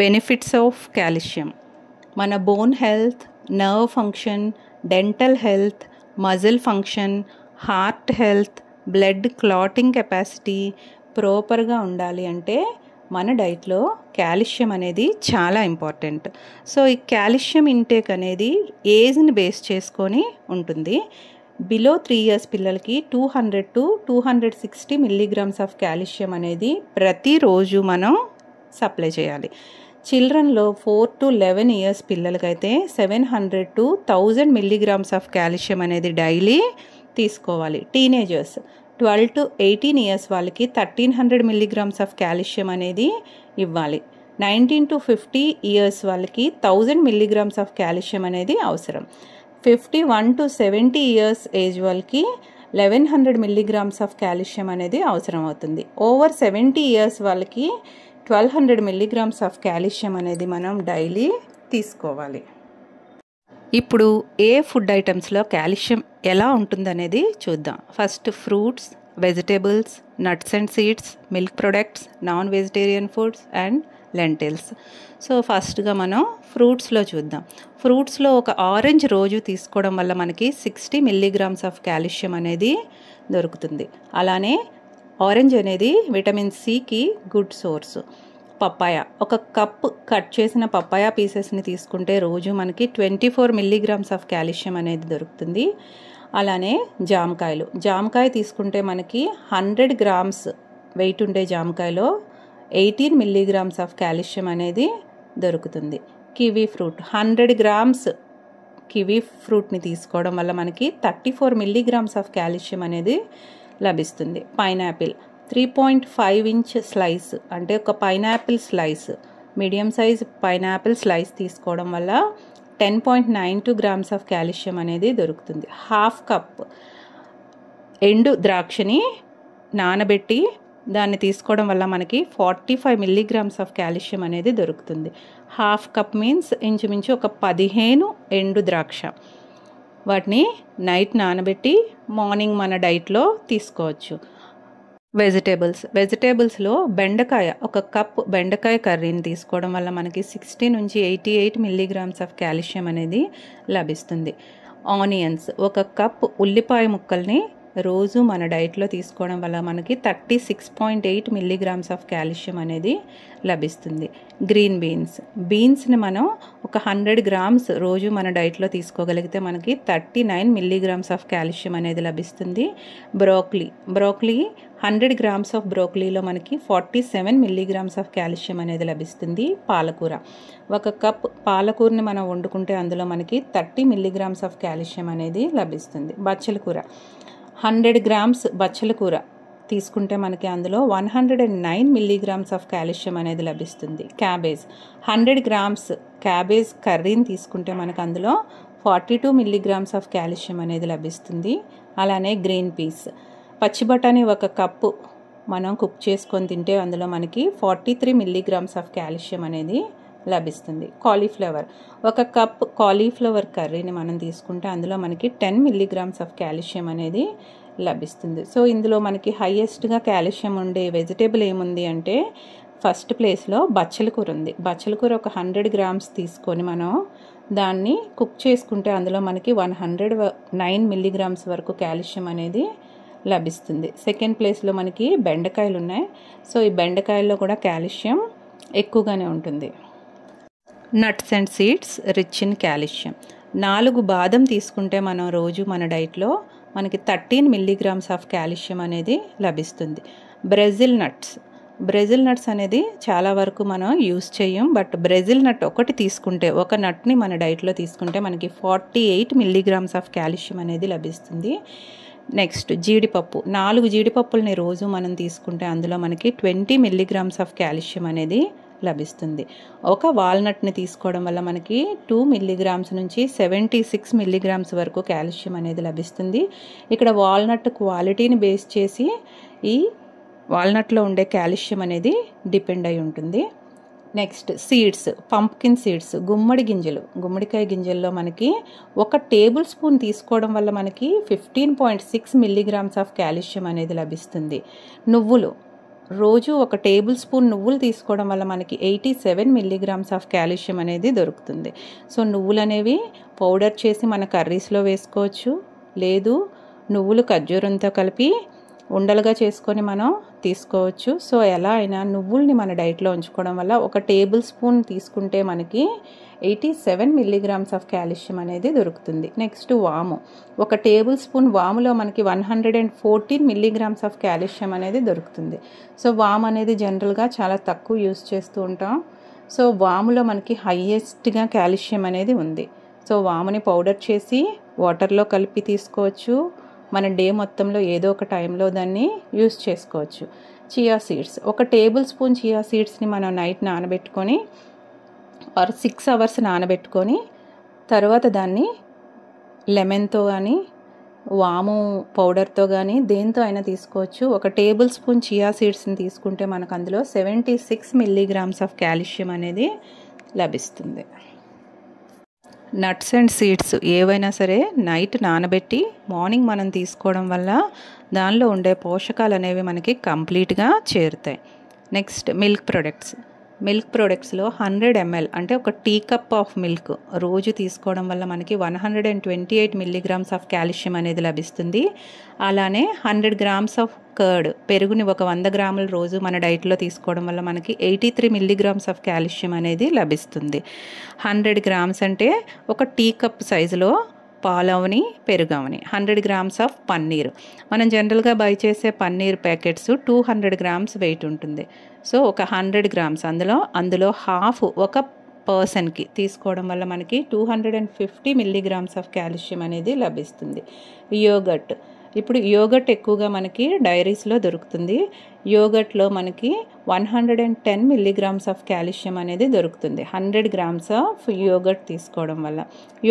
Benefits of calcium మన bone health, nerve function, dental health, muscle function, heart health, blood clotting capacity ప్రాపర్గా ఉండాలి అంటే మన డైట్లో కాల్షియం అనేది చాలా ఇంపార్టెంట్. సో ఈ కాల్షియం ఇంటేక్ అనేది ఏజ్ని బేస్ చేసుకొని ఉంటుంది. బిలో 3 years పిల్లలకి 200 to 260 milligrams ఆఫ్ కాల్షియం అనేది ప్రతిరోజు మనం సప్లై చేయాలి. చిల్డ్రన్లో 4 to 11 years పిల్లలకైతే 700 to 1000 milligrams ఆఫ్ కాల్షియం అనేది డైలీ తీసుకోవాలి. టీనేజర్స్ 12 to 18 years వాళ్ళకి 1300 milligrams ఆఫ్ కాల్షియం అనేది ఇవ్వాలి. 19 to 50 years వాళ్ళకి 1000 milligrams ఆఫ్ కాల్షియం అనేది అవసరం. 51 to 70 years ఏజ్ వాళ్ళకి 1100 milligrams ఆఫ్ కాల్షియం అనేది అవసరం అవుతుంది. ఓవర్ 70 years వాళ్ళకి 1200 milligrams ఆఫ్ కాల్షియం అనేది మనం డైలీ తీసుకోవాలి. ఇప్పుడు ఏ ఫుడ్ ఐటమ్స్లో కాల్షియం ఎలా ఉంటుందనేది చూద్దాం. First fruits, vegetables, nuts and seeds, milk products, non vegetarian foods and lintels. So ఫస్ట్గా మనం ఫ్రూట్స్లో చూద్దాం. ఫ్రూట్స్లో ఒక ఆరెంజ్ రోజు తీసుకోవడం వల్ల మనకి 60 milligrams ఆఫ్ కాల్షియం అనేది దొరుకుతుంది. అలానే ఆరెంజ్ అనేది విటమిన్ సికి గుడ్ సోర్స్. పప్పాయ, ఒక కప్ కట్ చేసిన పప్పాయ పీసెస్ని తీసుకుంటే రోజు మనకి 24 milligrams ఆఫ్ కాల్షియం అనేది దొరుకుతుంది. అలానే జామకాయ తీసుకుంటే మనకి 100 grams వెయిట్ ఉండే జామకాయలో 18 milligrams ఆఫ్ కాల్షియం అనేది దొరుకుతుంది. కివీ ఫ్రూట్ 100 grams కివీ ఫ్రూట్ని తీసుకోవడం వల్ల మనకి 34 milligrams ఆఫ్ కాల్షియం అనేది లభిస్తుంది. పైనాపిల్ 3.5 inch స్లైస్ అంటే ఒక pineapple slice, medium size pineapple slice తీసుకోవడం వల్ల 10.92 grams ఆఫ్ కాల్షియం అనేది దొరుకుతుంది. హాఫ్ కప్ ఎండు ద్రాక్షని నానబెట్టి దాన్ని తీసుకోవడం వల్ల మనకి 45 milligrams ఆఫ్ కాల్షియం అనేది దొరుకుతుంది. హాఫ్ కప్ మీన్స్ ఇంచుమించు ఒక 15 ఎండు ద్రాక్ష. వాటిని నైట్ నానబెట్టి మార్నింగ్ మన డైట్లో తీసుకోవచ్చు. వెజిటేబుల్స్లో బెండకాయ, ఒక కప్ బెండకాయ కర్రీని తీసుకోవడం వల్ల మనకి 60 నుంచి 88 milligrams ఆఫ్ కాల్షియం అనేది లభిస్తుంది. ఆనియన్స్, ఒక కప్ ఉల్లిపాయ ముక్కల్ని రోజు మన డైట్లో తీసుకోవడం వల్ల మనకి 36.8 milligrams ఆఫ్ కాల్షియం అనేది లభిస్తుంది. గ్రీన్ బీన్స్ని మనం ఒక 100 grams రోజు మన డైట్లో తీసుకోగలిగితే మనకి 39 milligrams ఆఫ్ కాల్షియం అనేది లభిస్తుంది. బ్రోకలీ 100 grams ఆఫ్ బ్రోకలీలో మనకి 47 milligrams ఆఫ్ కాల్షియం అనేది లభిస్తుంది. పాలకూర, ఒక కప్ పాలకూరని మనం వండుకుంటే అందులో మనకి 30 milligrams ఆఫ్ కాల్షియం అనేది లభిస్తుంది. బచ్చల కూర 100 grams బచ్చల కూర తీసుకుంటే మనకి అందులో 109 milligrams ఆఫ్ కాల్షియం అనేది లభిస్తుంది. క్యాబేజ్ 100 grams క్యాబేజ్ కర్రీని తీసుకుంటే మనకు అందులో 42 milligrams ఆఫ్ కాల్షియం అనేది లభిస్తుంది. అలానే గ్రీన్ పీస్, పచ్చి బఠానీ ఒక కప్పు మనం కుక్ చేసుకొని తింటే అందులో మనకి 43 milligrams ఆఫ్ కాల్షియం అనేది లభిస్తుంది. కాలీఫ్లవర్, ఒక కప్ కాలీఫ్లవర్ కర్రీని మనం తీసుకుంటే అందులో మనకి 10 milligrams ఆఫ్ కాల్షియం అనేది లభిస్తుంది. సో ఇందులో మనకి హైయెస్ట్గా కాల్షియం ఉండే వెజిటేబుల్ ఏముంది అంటే ఫస్ట్ ప్లేస్లో బచ్చల కూర ఉంది. బచ్చల కూర ఒక 100 grams తీసుకొని మనం దాన్ని కుక్ చేసుకుంటే అందులో మనకి 109 milligrams వరకు కాల్షియం అనేది లభిస్తుంది. సెకండ్ ప్లేస్లో మనకి బెండకాయలు ఉన్నాయి. సో ఈ బెండకాయల్లో కూడా కాల్షియం ఎక్కువగానే ఉంటుంది. Nuts and seeds rich in calcium. 4 బాదం తీసుకుంటే మనం రోజు మన డైట్లో మనకి 13 milligrams ఆఫ్ కాల్షియం అనేది లభిస్తుంది. బ్రెజిల్ నట్స్ అనేది చాలా వరకు మనం యూస్ చేయం, బట్ బ్రెజిల్ నట్ ఒకటి తీసుకుంటే, ఒక నట్ని మన డైట్లో తీసుకుంటే మనకి 48 milligrams ఆఫ్ కాల్షియం అనేది లభిస్తుంది. నెక్స్ట్ జీడిపప్పు, 4 జీడిపప్పుల్ని రోజు మనం తీసుకుంటే అందులో మనకి 20 milligrams ఆఫ్ కాల్షియం అనేది లభిస్తుంది. ఒక వాల్నట్ని తీసుకోవడం వల్ల మనకి 2 milligrams నుంచి 76 milligrams వరకు కాల్షియం అనేది లభిస్తుంది. ఇక్కడ వాల్నట్ క్వాలిటీని బేస్ చేసి ఈ వాల్నట్లో ఉండే కాల్షియం అనేది డిపెండ్ అయి ఉంటుంది. నెక్స్ట్ సీడ్స్, పంప్కిన్ సీడ్స్, గుమ్మడికాయ గింజల్లో మనకి 1 tablespoon తీసుకోవడం వల్ల మనకి 15.6 milligrams ఆఫ్ కాల్షియం అనేది లభిస్తుంది. రోజు ఒక టేబుల్ స్పూన్ నువ్వులు తీసుకోవడం వల్ల మనకి 87 మిల్లీగ్రామ్స్ ఆఫ్ కాల్షియం అనేది దొరుకుతుంది. సో నువ్వులు అనేవి పౌడర్ చేసి మన కర్రీస్లో వేసుకోవచ్చు, లేదు నువ్వులు ఖర్జూరంతో కలిపి ఉండలుగా చేసుకొని మనం తీసుకోవచ్చు. సో ఎలా అయినా నువ్వుల్ని మన డైట్లో ఉంచుకోవడం వల్ల ఒక టేబుల్ స్పూన్ తీసుకుంటే మనకి 87 మిల్లీగ్రామ్స్ ఆఫ్ కాల్షియం అనేది దొరుకుతుంది. నెక్స్ట్ వాము, ఒక టేబుల్ స్పూన్ వాములో మనకి 114 మిల్లీగ్రామ్స్ ఆఫ్ కాల్షియం అనేది దొరుకుతుంది. సో వాము అనేది జనరల్గా చాలా తక్కువ యూస్ చేస్తూ ఉంటాం. సో వాములో మనకి హైయెస్ట్గా కాల్షియం అనేది ఉంది. సో వాముని పౌడర్ చేసి వాటర్లో కలిపి తీసుకోవచ్చు, మన డే మొత్తంలో ఏదో ఒక టైంలో దాన్ని యూస్ చేసుకోవచ్చు. చియా సీడ్స్, ఒక టేబుల్ స్పూన్ చియా సీడ్స్ని మనం నైట్ నానబెట్టుకొని 6 అవర్స్ నానబెట్టుకొని తర్వాత దాన్ని లెమన్తో కానీ వాము పౌడర్తో కానీ దేంతో అయినా తీసుకోవచ్చు. ఒక టేబుల్ స్పూన్ చియా సీడ్స్ని తీసుకుంటే మనకు అందులో 76 మిల్లీగ్రామ్స్ ఆఫ్ కాల్షియం అనేది లభిస్తుంది. నట్స్ అండ్ సీడ్స్ ఏవైనా సరే నైట్ నానబెట్టి మార్నింగ్ మనం తీసుకోవడం వల్ల దానిలో ఉండే పోషకాలు అనేవి మనకి కంప్లీట్గా చేరుతాయి. నెక్స్ట్ మిల్క్ ప్రొడక్ట్స్లో 100 ml అంటే ఒక టీ కప్ ఆఫ్ మిల్క్ రోజు తీసుకోవడం వల్ల మనకి 128 మిల్లీగ్రామ్స్ ఆఫ్ కాల్షియం అనేది లభిస్తుంది. అలానే 100 గ్రామ్స్ ఆఫ్ కర్డ్, పెరుగుని ఒక 100 గ్రాముల రోజు మన డైట్లో తీసుకోవడం వల్ల మనకి 83 మిల్లీగ్రామ్స్ ఆఫ్ కాల్షియం అనేది లభిస్తుంది. 100 గ్రామ్స్ అంటే ఒక టీ కప్ సైజులో పాలవని, పెరుగవని. 100 గ్రామ్స్ ఆఫ్ పన్నీర్, మనం జనరల్గా బై చేసే పన్నీర్ ప్యాకెట్స్ 200 గ్రామ్స్ వెయిట్ ఉంటుంది. సో ఒక 100 గ్రామ్స్ అందులో హాఫ్ ఒక పర్సన్కి తీసుకోవడం వల్ల మనకి 250 మిల్లీగ్రామ్స్ ఆఫ్ కాల్షియం అనేది లభిస్తుంది. యోగర్ట్, ఇప్పుడు యోగర్ట్ ఎక్కువగా మనకి డైరీస్లో దొరుకుతుంది. యోగర్ట్లో మనకి 110 మిల్లీగ్రామ్స్ ఆఫ్ కాల్షియం అనేది దొరుకుతుంది 100 గ్రామ్స్ ఆఫ్ యోగర్ట్ తీసుకోవడం వల్ల.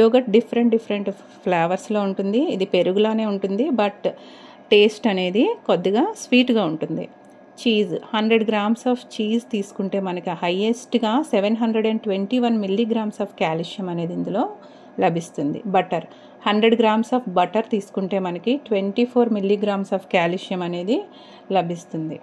యోగర్ట్ డిఫరెంట్ ఫ్లేవర్స్లో ఉంటుంది. ఇది పెరుగులానే ఉంటుంది, బట్ టేస్ట్ అనేది కొద్దిగా స్వీట్గా ఉంటుంది. చీజ్, 100 గ్రామ్స్ ఆఫ్ చీజ్ తీసుకుంటే మనకి హైయెస్ట్గా 721 మిల్లీగ్రామ్స్ ఆఫ్ కాల్షియం అనేది ఇందులో లభిస్తుంది. బటర్, 100 గ్రామ్స్ ఆఫ్ బటర్ తీసుకుంటే మనకి 24 మిల్లీగ్రామ్స్ ఆఫ్ కాల్షియం అనేది లభిస్తుంది.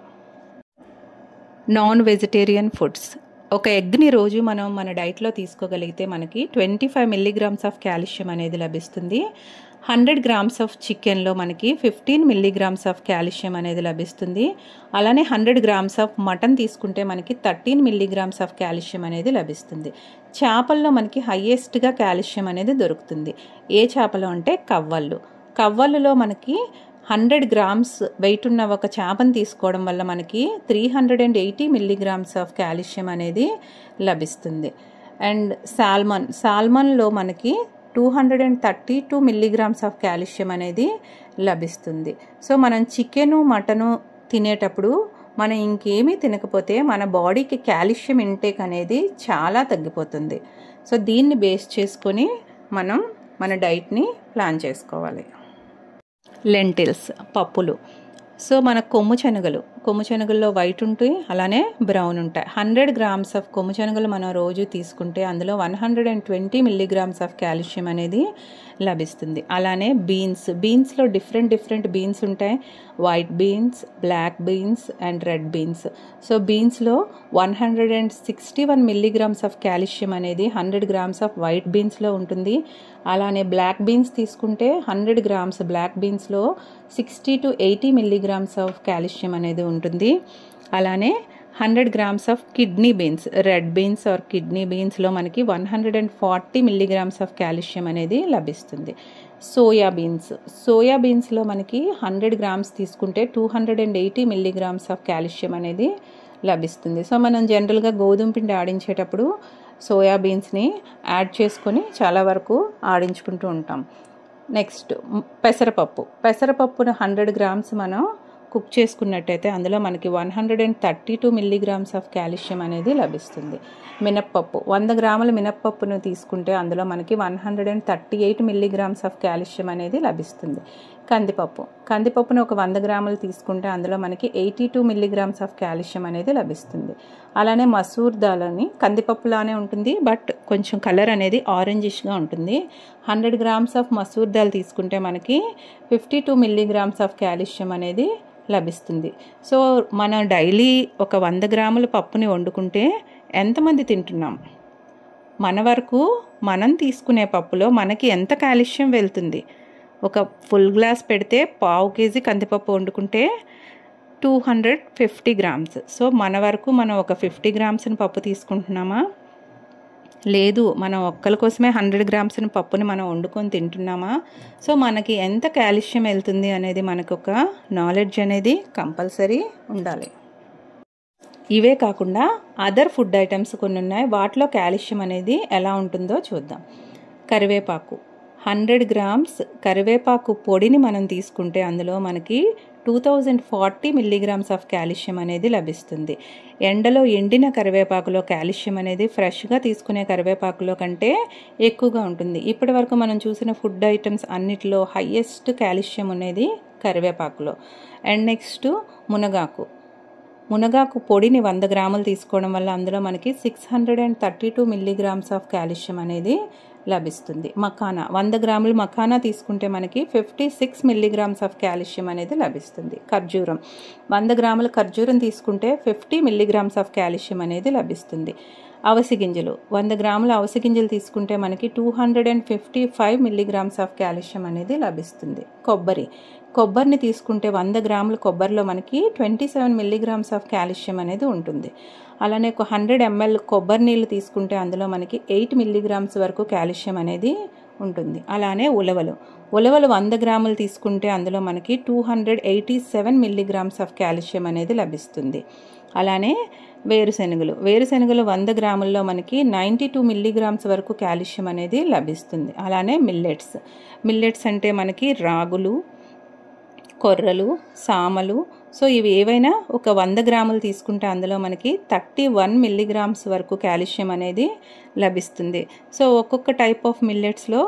నాన్ వెజిటేరియన్ ఫుడ్స్, ఒక ఎగ్ని రోజు మనం మన డైట్లో తీసుకోగలిగితే మనకి 25 మిల్లీగ్రామ్స్ ఆఫ్ కాల్షియం అనేది లభిస్తుంది. 100 గ్రామ్స్ ఆఫ్ చికెన్లో మనకి 15 మిల్లీగ్రామ్స్ ఆఫ్ కాల్షియం అనేది లభిస్తుంది. అలానే 100 గ్రామ్స్ ఆఫ్ మటన్ తీసుకుంటే మనకి 13 మిల్లీగ్రామ్స్ ఆఫ్ కాల్షియం అనేది లభిస్తుంది. చేపల్లో మనకి హైయెస్ట్గా కాల్షియం అనేది దొరుకుతుంది. ఏ చేపలు అంటే కవ్వళ్ళులో మనకి 100 గ్రామ్స్ వెయిట్ ఉన్న ఒక చేపను తీసుకోవడం వల్ల మనకి 380 మిల్లీగ్రామ్స్ ఆఫ్ కాల్షియం అనేది లభిస్తుంది. అండ్ సాల్మన్లో మనకి 232 మిల్లీగ్రామ్స్ ఆఫ్ కాల్షియం అనేది లభిస్తుంది. సో మనం చికెను, మటను తినేటప్పుడు మనం ఇంకేమీ తినకపోతే మన బాడీకి కాల్షియం ఇంటేక్ అనేది చాలా తగ్గిపోతుంది. సో దీన్ని బేస్ చేసుకొని మనం మన డైట్ని ప్లాన్ చేసుకోవాలి. లెంటిల్స్, పప్పులు, సో మన కొమ్ము శనగల్లో వైట్ ఉంటాయి, అలానే బ్రౌన్ ఉంటాయి. 100 గ్రామ్స్ ఆఫ్ కొమ్ము శనగలు మనం రోజు తీసుకుంటే అందులో 120 మిల్లీగ్రామ్స్ ఆఫ్ కాల్షియం అనేది లభిస్తుంది. అలానే బీన్స్లో డిఫరెంట్ బీన్స్ ఉంటాయి. White beans, black beans and red beans. So బీన్స్లో 161 మిల్లీగ్రామ్స్ ఆఫ్ కాల్షియం అనేది 100 గ్రామ్స్ ఆఫ్ వైట్ బీన్స్లో ఉంటుంది. అలానే బ్లాక్ బీన్స్ తీసుకుంటే 100 గ్రామ్స్ బ్లాక్ బీన్స్లో 60 to 80 మిల్లీగ్రామ్స్ ఆఫ్ కాల్షియం అనేది ఉంటుంది. అలానే 100 grams of kidney beans, red beans or kidney బీన్స్లో మనకి 140 మిల్లీగ్రామ్స్ ఆఫ్ కాల్షియం అనేది లభిస్తుంది. సోయా బీన్స్లో మనకి 100 గ్రామ్స్ తీసుకుంటే 280 మిల్లీగ్రామ్స్ ఆఫ్ కాల్షియం అనేది లభిస్తుంది. సో మనం జనరల్గా గోధుమ పిండి ఆడించేటప్పుడు సోయా బీన్స్ని యాడ్ చేసుకొని చాలా వరకు ఆడించుకుంటూ ఉంటాం. నెక్స్ట్ పెసరపప్పును 100 గ్రామ్స్ మనం కుక్ చేసుకున్నట్టయితే అందులో మనకి 132 మిల్లీగ్రామ్స్ ఆఫ్ కాల్షియం అనేది లభిస్తుంది. మినప్పప్పు, 100 గ్రాముల మినప్పప్పును తీసుకుంటే అందులో మనకి 138 మిల్లీగ్రామ్స్ ఆఫ్ కాల్షియం అనేది లభిస్తుంది. కందిపప్పును ఒక 100 గ్రాములు తీసుకుంటే అందులో మనకి 82 మిల్లీగ్రామ్స్ ఆఫ్ కాల్షియం అనేది లభిస్తుంది. అలానే మసూర్ దాల్ అని కందిపప్పులానే ఉంటుంది, బట్ కొంచెం కలర్ అనేది ఆరెంజిష్గా ఉంటుంది. 100 గ్రామ్స్ ఆఫ్ మసూర్ దాల్ తీసుకుంటే మనకి 52 మిల్లీగ్రామ్స్ ఆఫ్ కాల్షియం అనేది లభిస్తుంది. సో మనం డైలీ ఒక 100 గ్రాముల పప్పుని వండుకుంటే ఎంతమంది తింటున్నాం, మన వరకు మనం తీసుకునే పప్పులో మనకి ఎంత కాల్షియం వెళ్తుంది. ఒక ఫుల్ గ్లాస్ పెడితే 1/2 కేజీ కందిపప్పు వండుకుంటే 250 గ్రామ్స్. సో మన వరకు మనం ఒక 50 గ్రామ్స్ని పప్పు తీసుకుంటున్నామా, లేదు మనం ఒక్కరి కోసమే 100 గ్రామ్స్ని పప్పుని మనం వండుకొని తింటున్నామా. సో మనకి ఎంత కాల్షియం వెళ్తుంది అనేది మనకు ఒక నాలెడ్జ్ అనేది కంపల్సరీ ఉండాలి. ఇవే కాకుండా అదర్ ఫుడ్ ఐటమ్స్ కొన్ని ఉన్నాయి, వాటిలో కాల్షియం అనేది ఎలా ఉంటుందో చూద్దాం. కరివేపాకు 100 గ్రామ్స్ కరివేపాకు పొడిని మనం తీసుకుంటే అందులో మనకి 2040 మిల్లీగ్రామ్స్ ఆఫ్ కాల్షియం అనేది లభిస్తుంది. ఎండలో ఎండిన కరివేపాకులో కాల్షియం అనేది ఫ్రెష్గా తీసుకునే కరివేపాకులో కంటే ఎక్కువగా ఉంటుంది. ఇప్పటి వరకు మనం చూసిన ఫుడ్ ఐటమ్స్ అన్నిటిలో హైయెస్ట్ కాల్షియం అనేది కరివేపాకులో. అండ్ నెక్స్ట్ మునగాకు పొడిని 100 గ్రాములు తీసుకోవడం వల్ల అందులో మనకి 632 మిల్లీగ్రామ్స్ ఆఫ్ కాల్షియం అనేది లభిస్తుంది. మఖానా 100 గ్రాములు మఖానా తీసుకుంటే మనకి 56 మిల్లీగ్రామ్స్ ఆఫ్ కాల్షియం అనేది లభిస్తుంది. ఖర్జూరం 100 గ్రాముల ఖర్జూరం తీసుకుంటే 50 మిల్లీగ్రామ్స్ ఆఫ్ కాల్షియం అనేది లభిస్తుంది. అవిసె గింజలు 100 గ్రాముల అవిసె గింజలు తీసుకుంటే మనకి 255 మిల్లీగ్రామ్స్ ఆఫ్ కాల్షియం అనేది లభిస్తుంది. కొబ్బరిని తీసుకుంటే 100 గ్రాముల కొబ్బరిలో మనకి 27 మిల్లీగ్రామ్స్ ఆఫ్ కాల్షియం అనేది ఉంటుంది. అలానే ఒక 100 ml కొబ్బరి నీళ్ళు తీసుకుంటే అందులో మనకి 8 మిల్లీగ్రామ్స్ వరకు కాల్షియం అనేది ఉంటుంది. అలానే ఉలవలు 100 గ్రాములు తీసుకుంటే అందులో మనకి 287 మిల్లీగ్రామ్స్ ఆఫ్ కాల్షియం అనేది లభిస్తుంది. అలానే వేరుశెనగలు 100 గ్రాముల్లో మనకి 92 మిల్లీగ్రామ్స్ వరకు కాల్షియం అనేది లభిస్తుంది. అలానే మిల్లెట్స్ అంటే మనకి రాగులు, కొర్రలు, సామలు. సో ఇవి ఏవైనా ఒక 100 గ్రాములు తీసుకుంటే అందులో మనకి 31 మిల్లీగ్రామ్స్ వరకు కాల్షియం అనేది లభిస్తుంది. సో ఒక్కొక్క టైప్ ఆఫ్ మిల్లెట్స్లో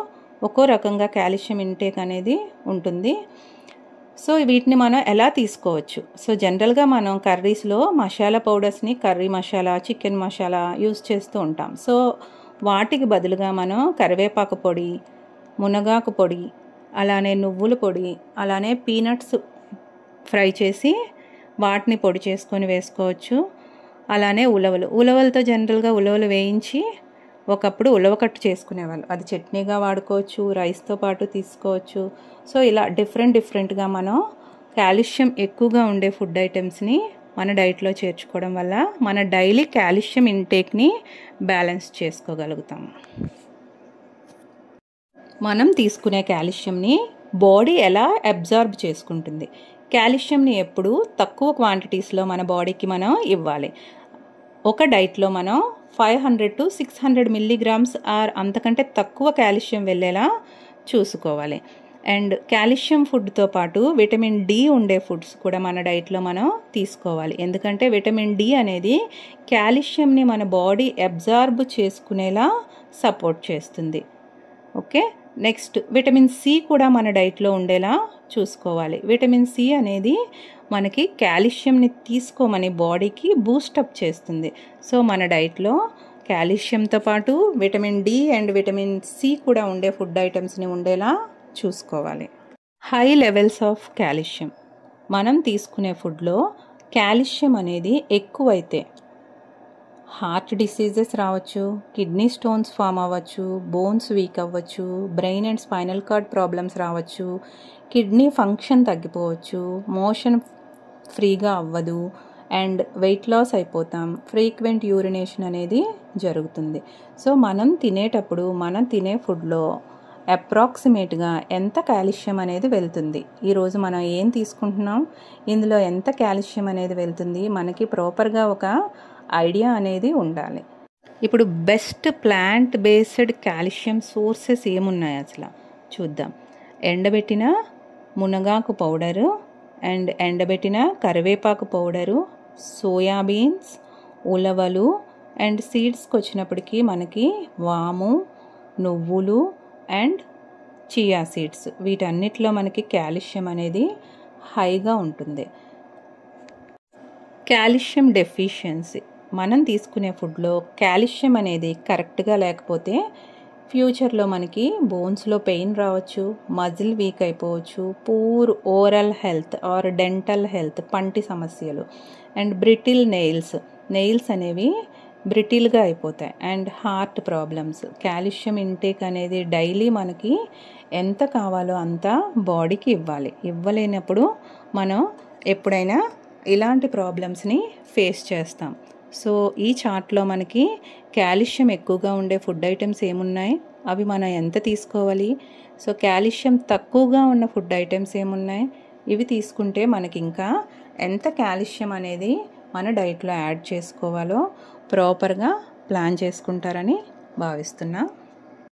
ఒక్కో రకంగా కాల్షియం ఇంటేక్ అనేది ఉంటుంది. సో వీటిని మనం ఎలా తీసుకోవచ్చు? సో జనరల్గా మనం కర్రీస్లో మసాలా పౌడర్స్ని curry masala, chicken masala use చేస్తూ ఉంటాం. సో వాటికి బదులుగా మనం కరివేపాకు పొడి, మునగాకు పొడి, అలానే నువ్వుల పొడి, అలానే పీనట్స్ ఫ్రై చేసి వాటిని పొడి చేసుకొని వేసుకోవచ్చు. అలానే ఉలవలతో జనరల్గా ఉలవలు వేయించి ఒకప్పుడు ఉలవకట్టు చేసుకునేవాళ్ళు, అది చట్నీగా వాడుకోవచ్చు, రైస్తో పాటు తీసుకోవచ్చు. సో ఇలా డిఫరెంట్గా మనం కాల్షియం ఎక్కువగా ఉండే ఫుడ్ ఐటమ్స్ని మన డైట్లో చేర్చుకోవడం వల్ల మన డైలీ కాల్షియం ఇంటేక్ని బ్యాలెన్స్ చేసుకోగలుగుతాము. మనం తీసుకునే కాల్షియంని బాడీ ఎలా అబ్జార్బ్ చేసుకుంటుంది? కాల్షియంని ఎప్పుడు తక్కువ క్వాంటిటీస్లో మన బాడీకి మనం ఇవ్వాలి. ఒక డైట్లో మనం 500 to 600 మిల్లీగ్రామ్స్ ఆర్ అంతకంటే తక్కువ కాల్షియం వెళ్ళేలా చూసుకోవాలి. అండ్ కాల్షియం ఫుడ్తో పాటు విటమిన్ డి ఉండే ఫుడ్స్ కూడా మన డైట్లో మనం తీసుకోవాలి. ఎందుకంటే విటమిన్ డి అనేది కాల్షియంని మన బాడీ అబ్జార్బ్ చేసుకునేలా సపోర్ట్ చేస్తుంది. ఓకే, నెక్స్ట్ విటమిన్ సి కూడా మన డైట్లో ఉండేలా చూసుకోవాలి. విటమిన్ సి అనేది మనకి కాల్షియంని తీసుకోమని బాడీకి బూస్టప్ చేస్తుంది. సో మన డైట్లో కాల్షియంతో పాటు vitamin D and vitamin C కూడా ఉండే ఫుడ్ ఐటమ్స్ని ఉండేలా చూసుకోవాలి. హై లెవెల్స్ ఆఫ్ కాల్షియం మనం తీసుకునే ఫుడ్లో కాల్షియం అనేది ఎక్కువైతే హార్ట్ డిసీజెస్ రావచ్చు, కిడ్నీ స్టోన్స్ ఫామ్ అవ్వచ్చు, బోన్స్ వీక్ అవ్వచ్చు, brain and spinal cord problems రావచ్చు, కిడ్నీ ఫంక్షన్ తగ్గిపోవచ్చు, మోషన్ ఫ్రీగా అవ్వదు, అండ్ వెయిట్ లాస్ అయిపోతాం, ఫ్రీక్వెంట్ యూరినేషన్ అనేది జరుగుతుంది. సో మనం తినేటప్పుడు మనం తినే ఫుడ్లో అప్రాక్సిమేట్గా ఎంత కాల్షియం అనేది వెళ్తుంది, ఈరోజు మనం ఏం తీసుకుంటున్నాం, ఇందులో ఎంత కాల్షియం అనేది వెళ్తుంది, మనకి ప్రాపర్గా ఒక ఐడియా అనేది ఉండాలి. ఇప్పుడు best plant based calcium sources ఏమున్నాయి అసలు చూద్దాం. ఎండబెట్టిన మునగాకు పౌడరు అండ్ ఎండబెట్టిన కరివేపాకు పౌడరు, సోయాబీన్స్, ఉలవలు అండ్ సీడ్స్కి వచ్చినప్పటికీ మనకి వాము, నువ్వులు అండ్ చియా సీడ్స్, వీటన్నిటిలో మనకి కాల్షియం అనేది హైగా ఉంటుంది. కాల్షియం డెఫిషియన్సీ, మనం తీసుకునే ఫుడ్లో కాల్షియం అనేది కరెక్ట్గా లేకపోతే ఫ్యూచర్లో మనకి బోన్స్లో పెయిన్ రావచ్చు, మజిల్ వీక్ అయిపోవచ్చు, poor oral health or dental health, పంటి సమస్యలు, అండ్ బ్రిటిల్ నెయిల్స్ అనేవి బ్రిటిల్గా అయిపోతాయి, and heart problems. Calcium intake అనేది డైలీ మనకి ఎంత కావాలో అంత బాడీకి ఇవ్వలేనప్పుడు మనం ఎప్పుడైనా ఇలాంటి ప్రాబ్లమ్స్ని ఫేస్ చేస్తాం. సో ఈ చార్ట్లో మనకి కాల్షియం ఎక్కువగా ఉండే ఫుడ్ ఐటమ్స్ ఏమున్నాయి, అవి మనం ఎంత తీసుకోవాలి, సో కాల్షియం తక్కువగా ఉన్న ఫుడ్ ఐటమ్స్ ఏమున్నాయి, ఇవి తీసుకుంటే మనకి ఇంకా ఎంత కాల్షియం అనేది మన డైట్లో యాడ్ చేసుకోవాలో ప్రాపర్గా ప్లాన్ చేసుకుంటారని భావిస్తున్నా.